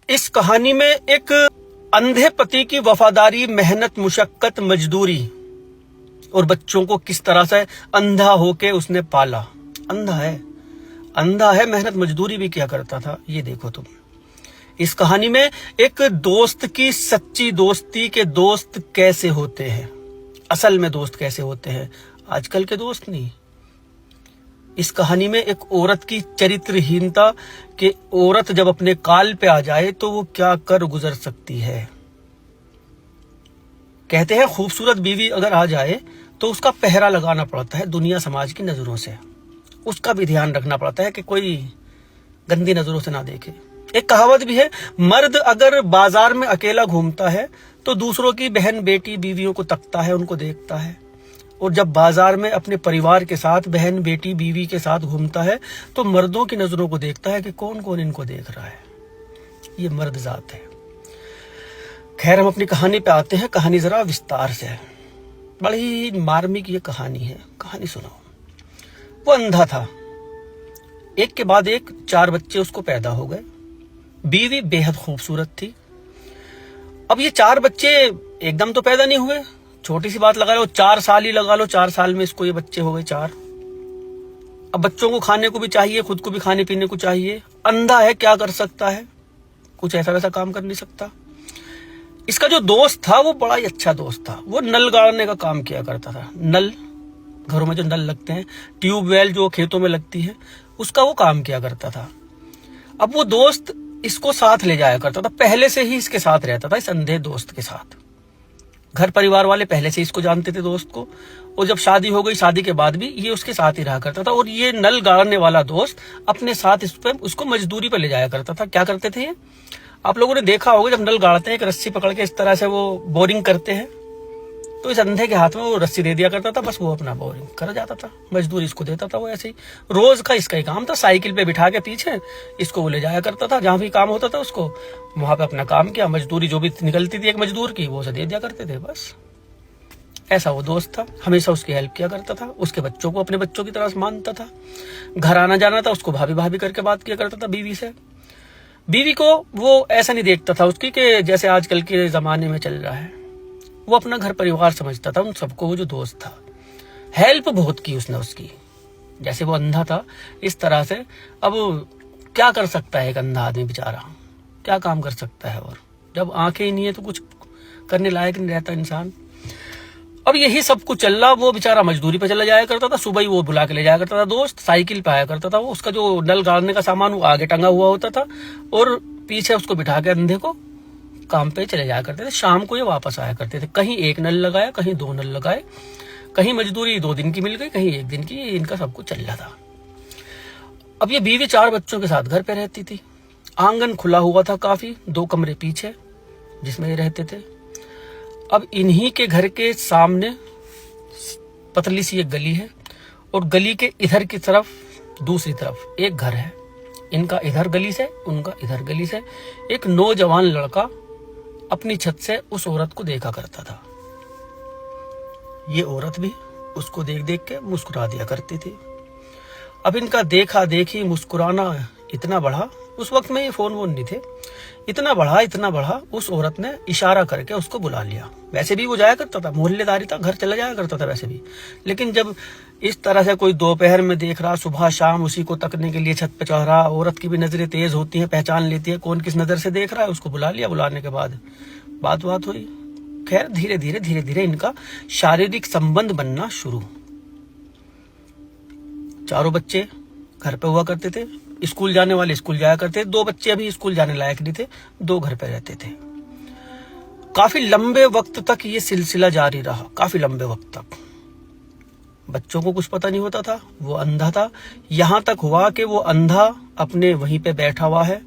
इस कहानी में एक अंधे पति की वफादारी, मेहनत, मुशक्कत, मजदूरी और बच्चों को किस तरह से अंधा होके उसने पाला। अंधा है, मेहनत मजदूरी भी किया करता था। ये देखो तुम, इस कहानी में एक दोस्त की सच्ची दोस्ती के दोस्त कैसे होते हैं, असल में दोस्त कैसे होते हैं, आजकल के दोस्त नहीं। इस कहानी में एक औरत की चरित्रहीनता कि औरत जब अपने काल पे आ जाए तो वो क्या कर गुजर सकती है। कहते हैं खूबसूरत बीवी अगर आ जाए तो उसका पहरा लगाना पड़ता है दुनिया समाज की नजरों से, उसका भी ध्यान रखना पड़ता है कि कोई गंदी नजरों से ना देखे। एक कहावत भी है, मर्द अगर बाजार में अकेला घूमता है तो दूसरों की बहन, बेटी, बीवियों को तकता है, उनको देखता है, और जब बाजार में अपने परिवार के साथ बहन, बेटी, बीवी के साथ घूमता है तो मर्दों की नजरों को देखता है कि कौन कौन इनको देख रहा है। ये मर्द जात है। खैर, हम अपनी कहानी पे आते हैं। कहानी जरा विस्तार से है, बड़ी मार्मिक ये कहानी है। कहानी सुनो। वो अंधा था, एक के बाद एक 4 बच्चे उसको पैदा हो गए। बीवी बेहद खूबसूरत थी। अब ये 4 बच्चे एकदम तो पैदा नहीं हुए, छोटी सी बात लगा लो 4 साल ही लगा लो, 4 साल में इसको ये बच्चे हो गए 4। अब बच्चों को खाने को भी चाहिए, खुद को भी खाने पीने को चाहिए। अंधा है, क्या कर सकता है, कुछ ऐसा वैसा काम कर नहीं सकता। इसका जो दोस्त था वो बड़ा ही अच्छा दोस्त था। वो नल गाड़ने का काम किया करता था। नल, घरों में जो नल लगते हैं, ट्यूबवेल जो खेतों में लगती है, उसका वो काम किया करता था। अब वो दोस्त इसको साथ ले जाया करता था, पहले से ही इसके साथ रहता था, इस अंधे दोस्त के साथ। घर परिवार वाले पहले से इसको जानते थे दोस्त को, और जब शादी हो गई, शादी के बाद भी ये उसके साथ ही रहा करता था। और ये नल गाड़ने वाला दोस्त अपने साथ उसको मजदूरी पर ले जाया करता था। क्या करते थे ये, आप लोगों ने देखा होगा, जब नल गाड़ते हैं एक रस्सी पकड़ के इस तरह से वो बोरिंग करते हैं, तो इस अंधे के हाथ में वो रस्सी दे दिया करता था, बस वो अपना बोरिंग कर जाता था, मजदूरी इसको देता था। वो ऐसे ही रोज का इसका ही काम था। साइकिल पे बिठा के पीछे इसको वो ले जाया करता था, जहां भी काम होता था उसको वहां पे अपना काम किया, मजदूरी जो भी निकलती थी एक मजदूर की वो उसे दे दिया करते थे, बस। ऐसा वो दोस्त था, हमेशा उसकी हेल्प किया करता था, उसके बच्चों को अपने बच्चों की तरह मानता था। घर आना जाना था उसको भाभी भाभी करके बात किया करता था बीवी से। बीवी को वो ऐसा नहीं देखता था उसकी कि जैसे आजकल के जमाने में चल रहा है, वो अपना घर परिवार समझता था उन सबको। वो जो दोस्त था, हेल्प बहुत की उसने उसकी। जैसे वो अंधा था इस तरह से, अब क्या कर सकता है एक अंधा आदमी बेचारा, क्या काम कर सकता है, और जब आंखें ही नहीं है तो कुछ करने लायक नहीं रहता इंसान। अब यही सब कुछ चल रहा, वो बेचारा मजदूरी पे चला जाया करता था, सुबह ही वो बुला के ले जाया करता था दोस्त, साइकिल पे आया करता था वो, उसका जो नल गाड़ने का सामान वो आगे टंगा हुआ होता था, और पीछे उसको बिठा के अंधे को काम पे चले जाया करते थे। शाम को ये वापस आया करते थे, कहीं 1 नल लगाया, कहीं 2 नल लगाए, कहीं मजदूरी 2 दिन की मिल गई, कहीं 1 दिन की, इनका सब कुछ चल रहा था। अब ये बीवी 4 बच्चों के साथ घर पे रहती थी। आंगन खुला हुआ था काफी, 2 कमरे पीछे जिसमें ये रहते थे। अब इन्हीं के घर के सामने पतली सी एक गली है, और गली के इधर की तरफ, दूसरी तरफ एक घर है। इनका इधर गली से, उनका इधर गली से। एक नौजवान लड़का अपनी छत से उस औरत को देखा करता था। ये औरत भी उसको देख देख के मुस्कुरा दिया करती थी। अब इनका देखा देखी मुस्कुराना इतना बढ़ा, उस वक्त में ये फोन वोन नहीं थे, इतना बढ़ा, उस औरत ने इशारा करके उसको बुला लिया। वैसे भी वो जाया करता था, मोहल्लेदारी था, घर चला जाया करता था वैसे भी, लेकिन जब इस तरह से कोई दोपहर में देख रहा, सुबह शाम उसी को तकने के लिए छत पे चढ़ रहा, औरत की भी नजरें तेज होती हैं, पहचान लेती है कौन किस नजर से देख रहा है, उसको बुला लिया। बुलाने के बाद बात हुई। खैर धीरे धीरे इनका शारीरिक संबंध बनना शुरू। 4 बच्चे घर पे हुआ करते थे, स्कूल जाने वाले स्कूल जाया करते थे, 2 बच्चे अभी स्कूल जाने लायक नहीं थे, 2 घर पे रहते थे। काफी लंबे वक्त तक ये सिलसिला जारी रहा, काफी लंबे वक्त तक। बच्चों को कुछ पता नहीं होता था, वो अंधा था। यहां तक हुआ कि वो अंधा अपने वहीं पे बैठा हुआ है,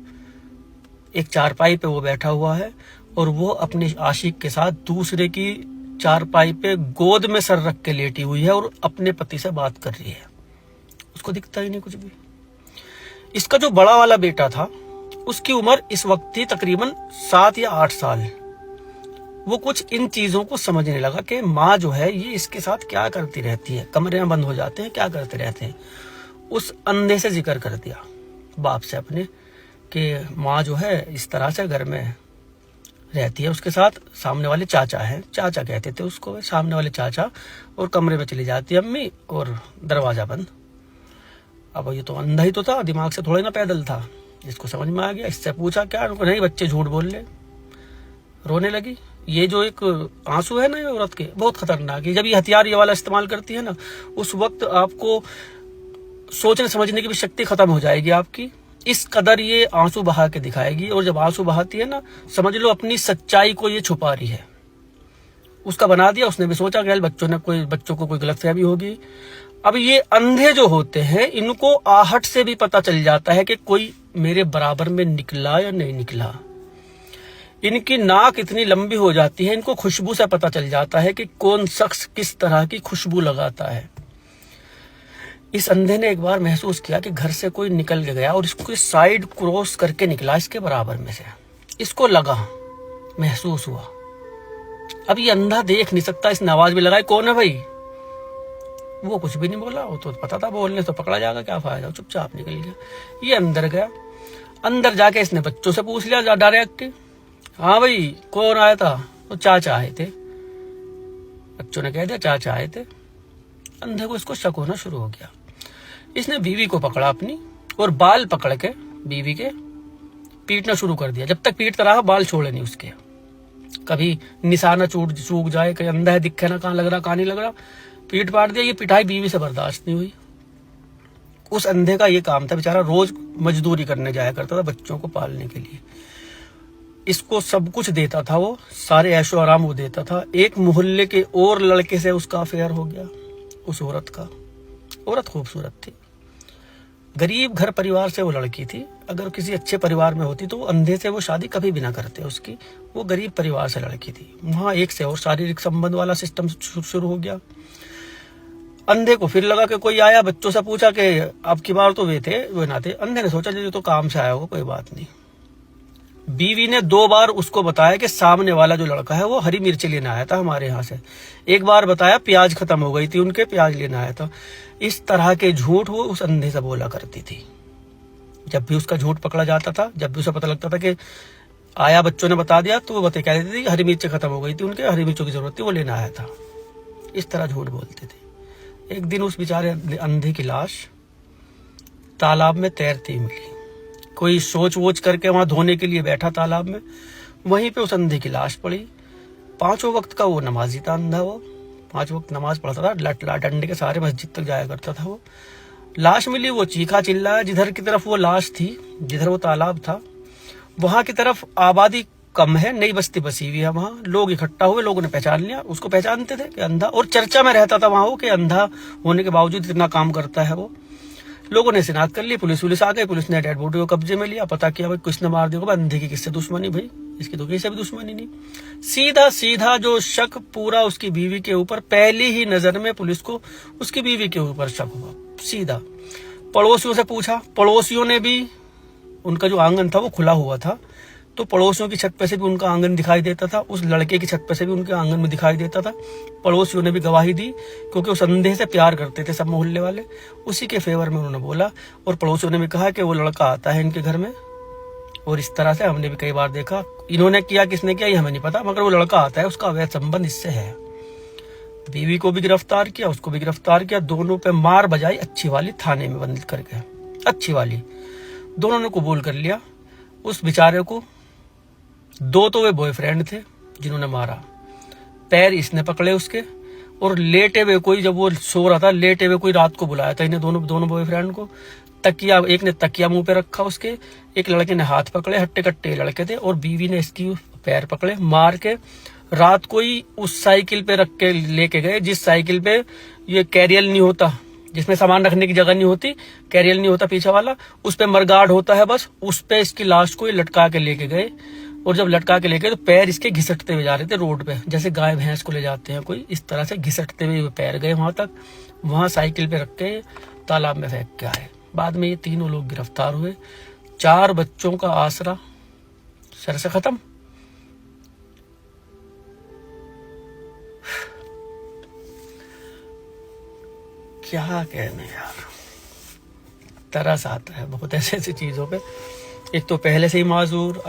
एक चारपाई पे वो बैठा हुआ है, और वो अपने आशिक के साथ दूसरे की चारपाई पे गोद में सर रख के लेटी हुई है और अपने पति से बात कर रही है। उसको दिखता ही नहीं कुछ भी। इसका जो बड़ा वाला बेटा था, उसकी उम्र इस वक्त थी तकरीबन 7 या 8 साल। वो कुछ इन चीजों को समझने लगा कि माँ जो है ये इसके साथ क्या करती रहती है, कमरे में बंद हो जाते हैं, क्या करते रहते हैं। उस अंधे से जिक्र कर दिया बाप से अपने कि माँ जो है इस तरह से घर में रहती है, उसके साथ सामने वाले चाचा हैं, चाचा कहते थे उसको, सामने वाले चाचा, और कमरे में चली जाती है अम्मी और दरवाज़ा बंद। अब ये तो अंधा ही तो था, दिमाग से थोड़े ना पैदल था, इसको समझ में आ गया। इससे पूछा क्या, नहीं बच्चे झूठ बोल ले, रोने लगी। ये जो एक आंसू है ना ये औरत के, बहुत खतरनाक है। जब ये हथियार ये वाला इस्तेमाल करती है ना, उस वक्त आपको सोचने समझने की भी शक्ति खत्म हो जाएगी आपकी, इस कदर ये आंसू बहा के दिखाएगी। और जब आंसू बहाती है ना, समझ लो अपनी सच्चाई को ये छुपा रही है। उसका बना दिया, उसने भी सोचा कि बच्चों को कोई गलतफहमी होगी। अब ये अंधे जो होते हैं, इनको आहट से भी पता चल जाता है कि कोई मेरे बराबर में निकला या नहीं निकला। इनकी नाक इतनी लंबी हो जाती है, इनको खुशबू से पता चल जाता है कि कौन शख्स किस तरह की खुशबू लगाता है। इस अंधे ने एक बार महसूस किया कि घर से कोई निकल के गया और इसको साइड क्रॉस करके निकला इसके बराबर में से। इसको लगा, महसूस हुआ। अब ये अंधा देख नहीं सकता, इसने आवाज भी लगाई, कौन है भाई? वो कुछ भी नहीं बोला, वो तो पता था बोलने तो पकड़ा जाएगा, क्या फायदा, चुपचाप निकल गया। ये अंदर गया, अंदर जाके इसने बच्चों से पूछ लिया डायरेक्ट, हाँ भाई कौन आया था? तो चाचा आए थे। बच्चों ने कह दिया चाचा आए थे। अंधे को इसको शक होना शुरू हो गया। इसने बीवी को पकड़ा अपनी और बाल पकड़ के बीवी के पीटना शुरू कर दिया। जब तक पीटता रहा, बाल छोड़े नहीं उसके। कभी निशाना चूक जाए, कहीं अंधा है दिखे ना कहाँ लग रहा कहाँ नहीं लग रहा, पीट पाट दिया। ये पिटाई बीवी से बर्दाश्त नहीं हुई। उस अंधे का ये काम था, बेचारा रोज मजदूरी करने जाया करता था बच्चों को पालने के लिए। इसको सब कुछ देता था, वो सारे ऐशो आराम वो देता था। एक मोहल्ले के और लड़के से उसका अफेयर हो गया, उस औरत का। औरत खूबसूरत थी, गरीब घर परिवार से वो लड़की थी। अगर किसी अच्छे परिवार में होती तो अंधे से वो शादी कभी भी ना करते उसकी। वो गरीब परिवार से लड़की थी। वहां एक से और शारीरिक संबंध वाला सिस्टम शुरू हो गया। अंधे को फिर लगा कि कोई आया, बच्चों से पूछा कि अब की बार तो वो ना थे। अंधे ने सोचा ये तो काम से आया होगा, कोई बात नहीं। बीवी ने 2 बार उसको बताया कि सामने वाला जो लड़का है वो हरी मिर्च लेने आया था हमारे यहाँ से। एक बार बताया प्याज खत्म हो गई थी उनके, प्याज लेने आया था। इस तरह के झूठ वो उस अंधे से बोला करती थी। जब भी उसका झूठ पकड़ा जाता था, जब भी उसे पता लगता था कि आया बच्चों ने बता दिया, तो वो कह देती थी हरी मिर्च खत्म हो गई थी उनके, हरी मिर्चों की जरूरत थी, वो लेने आया था। इस तरह झूठ बोलते थे। एक दिन उस बेचारे अंधे की लाश तालाब में तैरती मिली। कोई सोच वोच करके वहां धोने के लिए बैठा तालाब में, वहीं पे उस अंधे की लाश पड़ी। 5 वक्त का वो नमाजी था अंधा। वो 5 वक्त नमाज पढ़ता था, डंडे के सारे मस्जिद तक जाया करता था। वो लाश मिली, वो चीखा चिल्लाया। जिधर की तरफ वो लाश थी, जिधर वो तालाब था, वहां की तरफ आबादी कम है, नई बस्ती बसी हुई है। वहां लोग इकट्ठा हुए, लोगों ने पहचान लिया उसको, पहचानते थे कि अंधा, और चर्चा में रहता था वहां वो कि अंधा होने के बावजूद इतना काम करता है वो। लोगों ने शिनाख्त कर ली, पुलिस आ गई। पुलिस ने डेड बॉडी को कब्जे में लिया, पता किया भाई किसने मार दिया। अंधे की किससे दुश्मनी भाई, इसकी तो किसी से भी दुश्मनी नहीं। सीधा जो शक पूरा उसकी बीवी के ऊपर, पहली ही नजर में पुलिस को उसकी बीवी के ऊपर शक हुआ सीधा। पड़ोसियों से पूछा, पड़ोसियों ने भी, उनका जो आंगन था वो खुला हुआ था, तो पड़ोसियों की छत पे से भी उनका आंगन दिखाई देता था, उस लड़के की छत पे से भी उनके आंगन में दिखाई देता था। पड़ोसियों ने भी गवाही दी, क्योंकि उस अंधे से प्यार करते थे सब मोहल्ले वाले, उसी के फेवर में उन्होंने बोला। और पड़ोसियों ने भी कहा कि वो लड़का आता है इनके घर में, और इस तरह से हमने भी कई बार देखा। इन्होंने किया, किसने किया ये हमें नहीं पता, मगर वो लड़का आता है, उसका अवैध संबंध इससे है। बीवी को भी गिरफ्तार किया, उसको भी गिरफ्तार किया। दोनों पे मार बजाई, अच्छी वाली थाने में बंद करके, अच्छी वाली। दोनों ने कबूल कर लिया। उस बेचारे को 2 तो वे बॉयफ्रेंड थे जिन्होंने मारा, पैर इसने पकड़े उसके, और लेटे हुए कोई, जब वो सो रहा था, लेटे हुए कोई रात को बुलाया था इन्हें दोनों बॉयफ्रेंड को। तकिया, एक ने तकिया मुंह पे रखा उसके, एक लड़के ने हाथ पकड़े, हट्टे कट्टे लड़के थे, और बीवी ने इसकी पैर पकड़े, मार के रात को ही उस साइकिल पे रख के लेके गए, जिस साइकिल पे ये कैरियल नहीं होता, जिसमें सामान रखने की जगह नहीं होती, कैरियल नहीं होता पीछे वाला, उस पे मरगार्ड होता है बस, उस पे इसकी लाश को लटका के लेके गए। और जब लटका के लेके, तो पैर इसके घिसटते हुए जा रहे थे रोड पे, जैसे गाय भैंस को ले जाते हैं कोई, इस तरह से घिसटते हुए पैर गए वहां तक। वहां साइकिल पे रख के तालाब में फेंक के आए। बाद में ये तीनों लोग गिरफ्तार हुए। 4 बच्चों का आसरा सर से खत्म। क्या कहने यार, तरस आता है बहुत ऐसी चीजों पे। एक तो पहले से ही माजूर,